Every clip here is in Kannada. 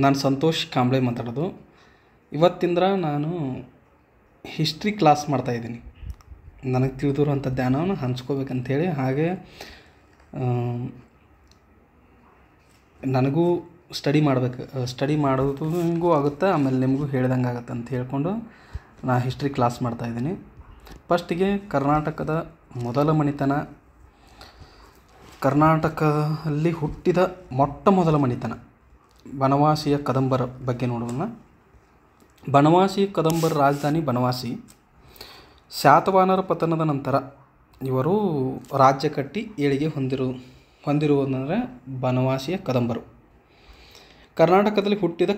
ನಾನು ಸಂತೋಷ್ ಕಾಂಬ್ಳೆ ಮಾತಾಡೋದು. ಇವತ್ತಿಂದ ನಾನು ಹಿಸ್ಟ್ರಿ ಕ್ಲಾಸ್ ಮಾಡ್ತಾಯಿದ್ದೀನಿ. ನನಗೆ ತಿಳಿದಿರುವಂಥ ಜ್ಞಾನವನ್ನು ಹಂಚ್ಕೋಬೇಕಂಥೇಳಿ, ಹಾಗೆ ನನಗೂ ಸ್ಟಡಿ ಮಾಡೋದು ಆಗುತ್ತೆ, ಆಮೇಲೆ ನಿಮಗೂ ಹೇಳ್ದಂಗೆ ಆಗುತ್ತೆ ಅಂತ ಹೇಳ್ಕೊಂಡು ನಾನು ಹಿಸ್ಟ್ರಿ ಕ್ಲಾಸ್ ಮಾಡ್ತಾಯಿದ್ದೀನಿ. ಫಸ್ಟಿಗೆ ಕರ್ನಾಟಕದ ಮೊದಲ ಮನೆತನ, ಕರ್ನಾಟಕದಲ್ಲಿ ಹುಟ್ಟಿದ ಮೊಟ್ಟ ಮೊದಲ ಮನೆತನ ಬನವಾಸಿಯ ಕದಂಬರ ಬಗ್ಗೆ ನೋಡೋಣ. ಬನವಾಸಿ ಕದಂಬರ ರಾಜಧಾನಿ ಬನವಾಸಿ. ಶಾತವಾಹನರ ಪತನದ ನಂತರ ಇವರು ರಾಜ್ಯ ಕಟ್ಟಿ ಏಳಿಗೆ ಹೊಂದಿರುವುದಂದರೆ ಬನವಾಸಿಯ ಕದಂಬರು. ಕರ್ನಾಟಕದಲ್ಲಿ ಹುಟ್ಟಿದ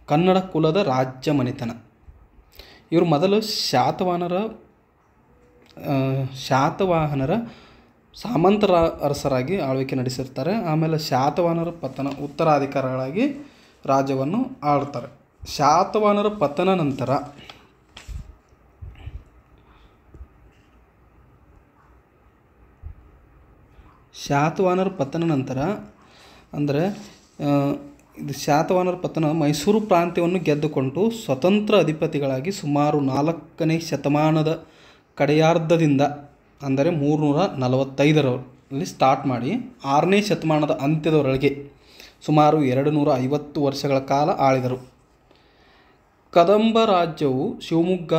ಕನ್ನಡ ಕುಲದ ರಾಜ್ಯ ಮನೆತನ. ಇವರು ಮೊದಲು ಶಾತವಾಹನರ ಸಾಮಂತರ ಅರಸರಾಗಿ ಆಳ್ವಿಕೆ ನಡೆಸಿರ್ತಾರೆ. ಆಮೇಲೆ ಶಾತವಾಹನರ ಪತನ ಉತ್ತರಾಧಿಕಾರಿಗಳಾಗಿ ರಾಜ್ಯವನ್ನು ಆಳ್ತಾರೆ. ಶಾತವಾಹನರ ಪತನ ನಂತರ ಅಂದರೆ ಇದು ಶಾತವಾಹನರ ಪತನ ಮೈಸೂರು ಪ್ರಾಂತ್ಯವನ್ನು ಗೆದ್ದುಕೊಂಡು ಸ್ವತಂತ್ರ ಅಧಿಪತಿಗಳಾಗಿ ಸುಮಾರು 4ನೇ ಶತಮಾನದ ಕಡೆಯಾರ್ಧದಿಂದ ಅಂದರೆ 345ರಲ್ಲಿ ಸ್ಟಾರ್ಟ್ ಮಾಡಿ 6ನೇ ಶತಮಾನದ ಅಂತ್ಯದವರೆಗೆ ಸುಮಾರು 250 ವರ್ಷಗಳ ಕಾಲ ಆಳಿದರು. ಕದಂಬ ರಾಜ್ಯವು ಶಿವಮೊಗ್ಗ,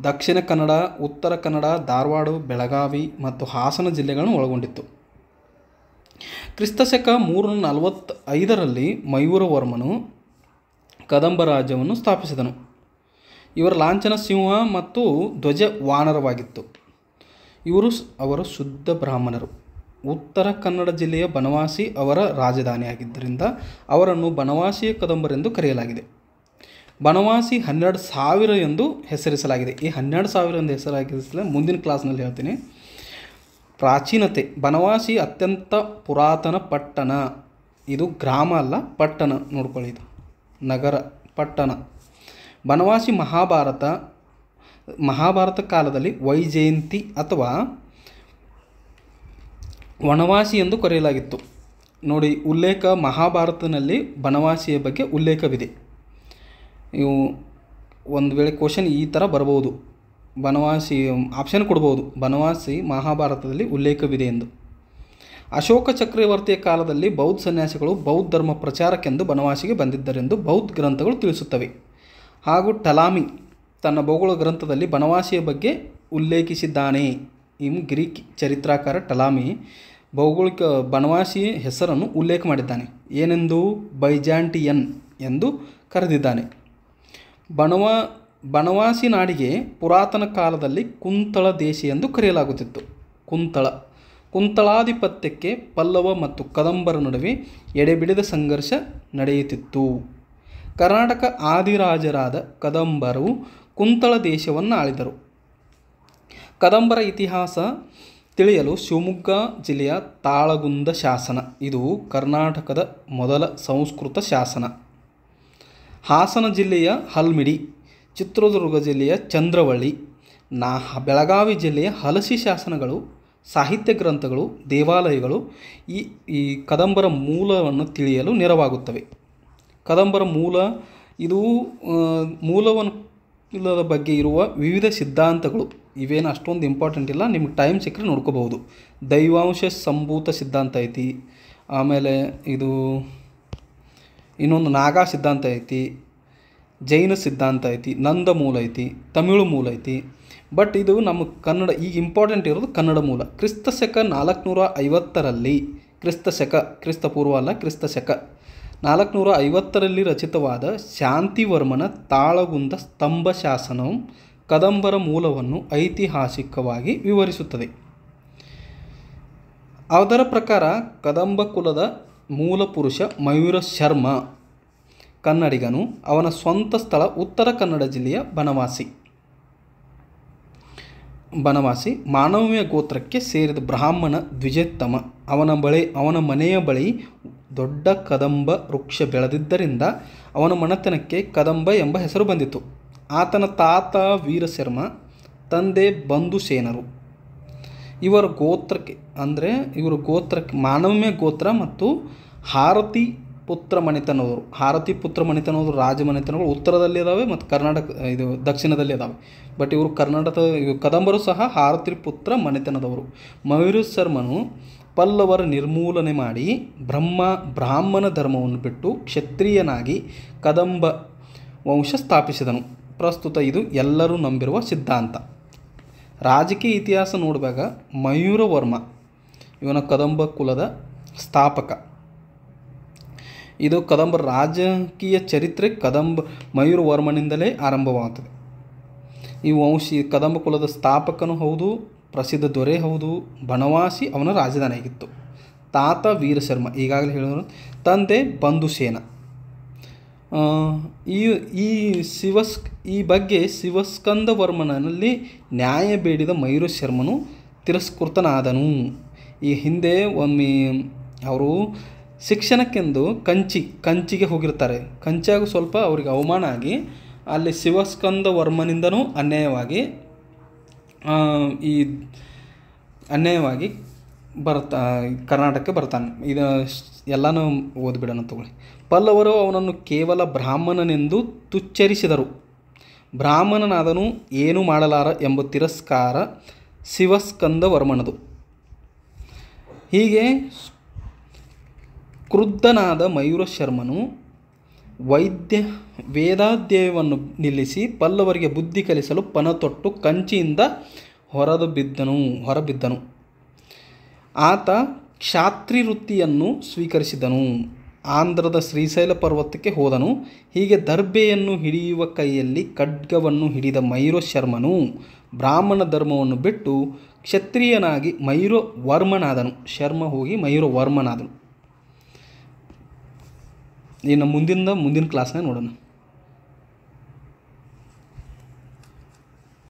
ದಕ್ಷಿಣ ಕನ್ನಡ, ಉತ್ತರ ಕನ್ನಡ, ಧಾರವಾಡ, ಬೆಳಗಾವಿ ಮತ್ತು ಹಾಸನ ಜಿಲ್ಲೆಗಳನ್ನು ಒಳಗೊಂಡಿತ್ತು. ಕ್ರಿಸ್ತಶಕ 345ರಲ್ಲಿ ಮಯೂರವರ್ಮನು ಕದಂಬ ರಾಜ್ಯವನ್ನು ಸ್ಥಾಪಿಸಿದನು. ಇವರ ಲಾಂಛನ ಸಿಂಹ ಮತ್ತು ಧ್ವಜ ವಾನರವಾಗಿತ್ತು. ಅವರು ಶುದ್ಧ ಬ್ರಾಹ್ಮಣರು. ಉತ್ತರ ಕನ್ನಡ ಜಿಲ್ಲೆಯ ಬನವಾಸಿ ಅವರ ರಾಜಧಾನಿಯಾಗಿದ್ದರಿಂದ ಅವರನ್ನು ಬನವಾಸಿಯ ಕದಂಬರೆಂದು ಕರೆಯಲಾಗಿದೆ. ಬನವಾಸಿ 12,000 ಎಂದು ಹೆಸರಿಸಲಾಗಿದೆ. ಈ 12,000 ಎಂದು ಹೆಸರಾಗಿಸಲು ಮುಂದಿನ ಕ್ಲಾಸ್ನಲ್ಲಿ ಹೇಳ್ತೀನಿ. ಪ್ರಾಚೀನತೆ. ಬನವಾಸಿ ಅತ್ಯಂತ ಪುರಾತನ ಪಟ್ಟಣ. ಇದು ಗ್ರಾಮ ಅಲ್ಲ, ಪಟ್ಟಣ. ನೋಡ್ಕೊಳ್ಳಿ, ಇದು ನಗರ, ಪಟ್ಟಣ. ಬನವಾಸಿ ಮಹಾಭಾರತ ಕಾಲದಲ್ಲಿ ವೈಜಯಂತಿ ಅಥವಾ ವನವಾಸಿ ಎಂದು ಕರೆಯಲಾಗಿತ್ತು. ನೋಡಿ, ಮಹಾಭಾರತದಲ್ಲಿ ಬನವಾಸಿಯ ಬಗ್ಗೆ ಉಲ್ಲೇಖವಿದೆ. ಇವು ಒಂದು ವೇಳೆ ಕ್ವಶನ್ ಈ ಥರ ಬರ್ಬೋದು, ಬನವಾಸಿ ಆಪ್ಷನ್ ಕೊಡ್ಬೋದು, ಬನವಾಸಿ ಮಹಾಭಾರತದಲ್ಲಿ ಉಲ್ಲೇಖವಿದೆ ಎಂದು. ಅಶೋಕ ಚಕ್ರವರ್ತಿಯ ಕಾಲದಲ್ಲಿ ಬೌದ್ಧ ಸನ್ಯಾಸಿಗಳು ಬೌದ್ಧ ಧರ್ಮ ಪ್ರಚಾರಕ್ಕೆಂದು ಬನವಾಸಿಗೆ ಬಂದಿದ್ದರೆಂದು ಬೌದ್ಧ ಗ್ರಂಥಗಳು ತಿಳಿಸುತ್ತವೆ. ಹಾಗೂ ಟಲಾಮಿ ತನ್ನ ಭೂಗೋಳ ಗ್ರಂಥದಲ್ಲಿ ಬನವಾಸಿಯ ಬಗ್ಗೆ ಉಲ್ಲೇಖಿಸಿದ್ದಾನೆ. ಗ್ರೀಕ್ ಚರಿತ್ರಕಾರ ಟಲಾಮಿ ಬನವಾಸಿಯ ಹೆಸರನ್ನು ಉಲ್ಲೇಖ ಮಾಡಿದ್ದಾನೆ. ಏನೆಂದು? ಬೈಜಾಂಟಿಯನ್ ಎಂದು ಕರೆದಿದ್ದಾನೆ. ಬನವಾಸಿ ನಾಡಿಗೆ ಪುರಾತನ ಕಾಲದಲ್ಲಿ ಕುಂತಳ ದೇಶ ಎಂದು ಕರೆಯಲಾಗುತ್ತಿತ್ತು. ಕುಂತಳಾಧಿಪತ್ಯಕ್ಕೆ ಪಲ್ಲವ ಮತ್ತು ಕದಂಬರ ನಡುವೆ ಎಡೆಬಿಡದ ಸಂಘರ್ಷ ನಡೆಯುತ್ತಿತ್ತು. ಕರ್ನಾಟಕ ಆದಿರಾಜರಾದ ಕದಂಬರು ಕುಂತಳ ದೇಶವನ್ನು ಆಳಿದರು. ಕದಂಬರ ಇತಿಹಾಸ ತಿಳಿಯಲು ಶಿವಮೊಗ್ಗ ಜಿಲ್ಲೆಯ ತಾಳಗುಂದ ಶಾಸನ, ಇದು ಕರ್ನಾಟಕದ ಮೊದಲ ಸಂಸ್ಕೃತ ಶಾಸನ. ಹಾಸನ ಜಿಲ್ಲೆಯ ಹಲ್ಮಿಡಿ, ಚಿತ್ರದುರ್ಗ ಜಿಲ್ಲೆಯ ಚಂದ್ರವಳ್ಳಿ, ಬೆಳಗಾವಿ ಜಿಲ್ಲೆಯ ಹಲಸಿ ಶಾಸನಗಳು, ಸಾಹಿತ್ಯ ಗ್ರಂಥಗಳು, ದೇವಾಲಯಗಳು ಈ ಕದಂಬರ ಮೂಲವನ್ನು ತಿಳಿಯಲು ನೆರವಾಗುತ್ತವೆ. ಕದಂಬರ ಮೂಲದ ಬಗ್ಗೆ ಇರುವ ವಿವಿಧ ಸಿದ್ಧಾಂತಗಳು ಇವೇನು ಅಷ್ಟೊಂದು ಇಂಪಾರ್ಟೆಂಟ್ ಇಲ್ಲ, ನಿಮ್ಗೆ ಟೈಮ್ ಸಿಕ್ಕರೆ ನೋಡ್ಕೋಬಹುದು. ದೈವಾಂಶ ಸಂಭೂತ ಸಿದ್ಧಾಂತ ಐತಿ, ಆಮೇಲೆ ಇದು ಇನ್ನೊಂದು ನಾಗಾ ಸಿದ್ಧಾಂತ ಐತಿ, ಜೈನ ಸಿದ್ಧಾಂತ ಐತಿ, ನಂದ ಮೂಲ ಐತಿ, ತಮಿಳು ಮೂಲ ಐತಿ. ಬಟ್ ಇದು ನಮ್ಮ ಕನ್ನಡ ಈಗ ಇಂಪಾರ್ಟೆಂಟ್ ಇರೋದು ಕನ್ನಡ ಮೂಲ. ಕ್ರಿಸ್ತಶಕ 450ರಲ್ಲಿ ಕ್ರಿಸ್ತಪೂರ್ವ ಅಲ್ಲ, ಕ್ರಿಸ್ತಶಕ 450ರಲ್ಲಿ ರಚಿತವಾದ ಶಾಂತಿವರ್ಮನ ತಾಳಗುಂದ ಸ್ತಂಭ ಶಾಸನವು ಕದಂಬರ ಮೂಲವನ್ನು ಐತಿಹಾಸಿಕವಾಗಿ ವಿವರಿಸುತ್ತದೆ. ಅದರ ಪ್ರಕಾರ ಕದಂಬ ಕುಲದ ಮೂಲ ಪುರುಷ ಮಯೂರ ಶರ್ಮ ಕನ್ನಡಿಗನು. ಅವನ ಸ್ವಂತ ಸ್ಥಳ ಉತ್ತರ ಕನ್ನಡ ಜಿಲ್ಲೆಯ ಬನವಾಸಿ. ಮಾನವೀಯ ಗೋತ್ರಕ್ಕೆ ಸೇರಿದ ಬ್ರಾಹ್ಮಣ ದ್ವಿಜೋತ್ತಮ. ಅವನ ಮನೆಯ ಬಳಿ ದೊಡ್ಡ ಕದಂಬ ವೃಕ್ಷ ಬೆಳೆದಿದ್ದರಿಂದ ಅವನ ಮನೆತನಕ್ಕೆ ಕದಂಬ ಎಂಬ ಹೆಸರು ಬಂದಿತು. ಆತನ ತಾತ ವೀರಶರ್ಮ, ತಂದೆ ಬಂಧುಸೇನರು. ಇವರ ಗೋತ್ರಕ್ಕೆ ಮಾನವೀಯ ಗೋತ್ರ ಮತ್ತು ಹಾರತಿ ಪುತ್ರ ಮನೆತನದವರು. ಹಾರತಿ ಪುತ್ರ ಮನೆತನದವರು ರಾಜ ಮನೆತನಗಳು ಉತ್ತರದಲ್ಲಿ ಇದ್ದಾವೆ ಮತ್ತು ಕರ್ನಾಟಕ ಇದು ದಕ್ಷಿಣದಲ್ಲಿ ಇದ್ದಾವೆ. ಬಟ್ ಇವರು ಕದಂಬರು ಸಹ ಹಾರತಿ ಪುತ್ರ ಮನೆತನದವರು. ಮಯೂರಶರ್ಮನು ಪಲ್ಲವರ ನಿರ್ಮೂಲನೆ ಮಾಡಿ ಬ್ರಾಹ್ಮಣ ಧರ್ಮವನ್ನು ಬಿಟ್ಟು ಕ್ಷತ್ರಿಯನಾಗಿ ಕದಂಬ ವಂಶ ಸ್ಥಾಪಿಸಿದನು. ಪ್ರಸ್ತುತ ಇದು ಎಲ್ಲರೂ ನಂಬಿರುವ ಸಿದ್ಧಾಂತ. ರಾಜಕೀಯ ಇತಿಹಾಸ ನೋಡುವಾಗ ಮಯೂರವರ್ಮ ಇವನ ಕದಂಬ ಕುಲದ ಸ್ಥಾಪಕ. ಇದು ಕದಂಬ ರಾಜಕೀಯ ಚರಿತ್ರೆ ಮಯೂರವರ್ಮನಿಂದಲೇ ಆರಂಭವಾಗುತ್ತದೆ. ಈ ಕದಂಬ ಕುಲದ ಸ್ಥಾಪಕನೂ ಹೌದು, ಪ್ರಸಿದ್ಧ ದೊರೆ ಹೌದು. ಬನವಾಸಿ ಅವನ ರಾಜಧಾನಿಯಾಗಿತ್ತು. ತಾತ ವೀರಶರ್ಮ ಈಗಾಗಲೇ ಹೇಳಿದ್ರು. ತಂದೆ ಬಂಧುಸೇನ. ಈ ಬಗ್ಗೆ ಶಿವಸ್ಕಂದವರ್ಮನಲ್ಲಿ ನ್ಯಾಯ ಬೇಡಿದ ಮಯೂರಶರ್ಮನು ತಿರಸ್ಕೃತನಾದನು. ಈ ಹಿಂದೆ ಒಮ್ಮೆ ಅವರು ಶಿಕ್ಷಣಕ್ಕೆಂದು ಕಂಚಿಗೆ ಹೋಗಿರ್ತಾರೆ. ಕಂಚಿಯಾಗ ಸ್ವಲ್ಪ ಅವರಿಗೆ ಅವಮಾನ ಆಗಿ ಅಲ್ಲಿ ಶಿವಸ್ಕಂದವರ್ಮನಿಂದನೂ ಅನ್ಯಾಯವಾಗಿ ಕರ್ನಾಟಕಕ್ಕೆ ಬರ್ತಾನೆ. ಇದು ಎಲ್ಲನೂ ಓದ್ಬಿಡೋಣ ತಗೊಳ್ಳಿ. ಪಲ್ಲವರು ಅವನನ್ನು ಕೇವಲ ಬ್ರಾಹ್ಮಣನೆಂದು ತುಚ್ಛರಿಸಿದರು. ಬ್ರಾಹ್ಮಣನಾದನು ಏನೂ ಮಾಡಲಾರ ಎಂಬ ತಿರಸ್ಕಾರ ಶಿವಸ್ಕಂದವರ್ಮನದು. ಹೀಗೆ ಕ್ರುದ್ಧನಾದ ಮಯೂರಶರ್ಮನು ವೇದಾಧ್ಯಯನವನ್ನು ನಿಲ್ಲಿಸಿ ಪಲ್ಲವರಿಗೆ ಬುದ್ಧಿ ಕಲಿಸಲು ಪಣತೊಟ್ಟು ಕಂಚಿಯಿಂದ ಹೊರಬಿದ್ದನು. ಆತ ಕ್ಷಾತ್ರಿ ವೃತ್ತಿಯನ್ನು ಸ್ವೀಕರಿಸಿದನು. ಆಂಧ್ರದ ಶ್ರೀಶೈಲ ಪರ್ವತಕ್ಕೆ ಹೋದನು. ಹೀಗೆ ದರ್ಬೆಯನ್ನು ಹಿಡಿಯುವ ಕೈಯಲ್ಲಿ ಖಡ್ಗವನ್ನು ಹಿಡಿದ ಮಯೂರಶರ್ಮನು ಬ್ರಾಹ್ಮಣ ಧರ್ಮವನ್ನು ಬಿಟ್ಟು ಕ್ಷತ್ರಿಯನಾಗಿ ಮಯೂರವರ್ಮನಾದನು. ಶರ್ಮ ಹೋಗಿ ಮಯೂರವರ್ಮನಾದನು. ಇನ್ನು ಮುಂದಿನ ಕ್ಲಾಸ್ನಾಗ ನೋಡೋಣ.